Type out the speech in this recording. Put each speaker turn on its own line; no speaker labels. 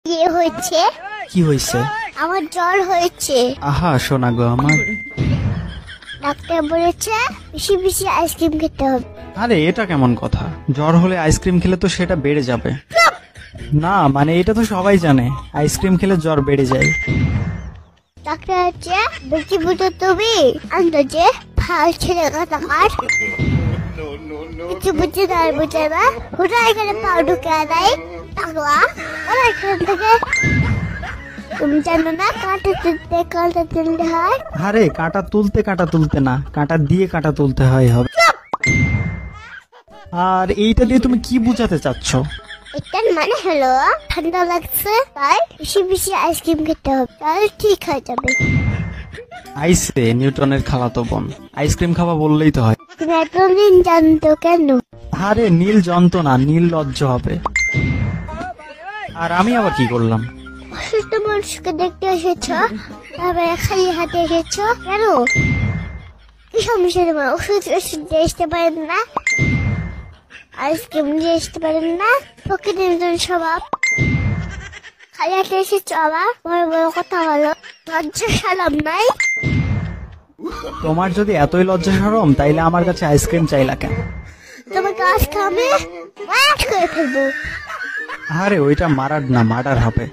কি হয়েছে?
কি হয়েছে?
আমার জ্বর হয়েছে।
আহা শোনা গো আমার।
ডাক্তার বলেছে বেশি বেশি আইসক্রিম খেতে হবে।
আরে এটা কেমন কথা? জ্বর হলে আইসক্রিম খেলে তো সেটা বেড়ে যাবে। না মানে এটা তো সবাই জানে, আইসক্রিম খেলে জ্বর বেড়ে যায়।
ডাক্তার আছে বেশি বুঝো তুমি আন্দাজে ভাল ছেলে কাটাকার কিছু বুঝে দেয় বুঝে না ওটা এখানে পাও ঢুকে দেয় টাকা ওরা এখান থেকে তুমি জানো না কাঁটা তুলতে হয়।
আরে কাঁটা তুলতে না, কাঁটা দিয়ে কাঁটা তুলতে হয় হবে। আর এইটা দিয়ে তুমি কি বোঝাতে চাচ্ছ?
এটার মানে হলো ঠান্ডা লাগছে তাই বেশি বেশি আইসক্রিম খেতে হবে তাহলে ঠিক হয়ে যাবে।
আইসে নিউটনের খালাতো বোন, আইসক্রিম খাওয়া বললেই তো হয়।
তুমি এতদিন জানতো কেন?
আরে নীল জন্তু না, নীল লজ্জ হবে। আর আমি আবার কি করলাম?
অসুস্থ মানুষকে দেখতে এসেছ তারপরে খালি হাতে এসেছ কেন? কি সমস্যা তোমার? ওষুধ দিয়ে আসতে পারেন না, আইসক্রিম দিয়ে আসতে পারেন না, প্রকৃতির স্বভাব খালি হাতে এসেছ আবার বড় বড় কথা বলো, লজ্জা সালাম নাই?
তোমার যদি এতই লজ্জা শরম তাইলে আমার কাছে আইসক্রিম চাইলা কেন?
তোমাকে আজকে আমি মারাট করে ফেলবো।
আরে ওইটা মারার না, মার্ডার হবে।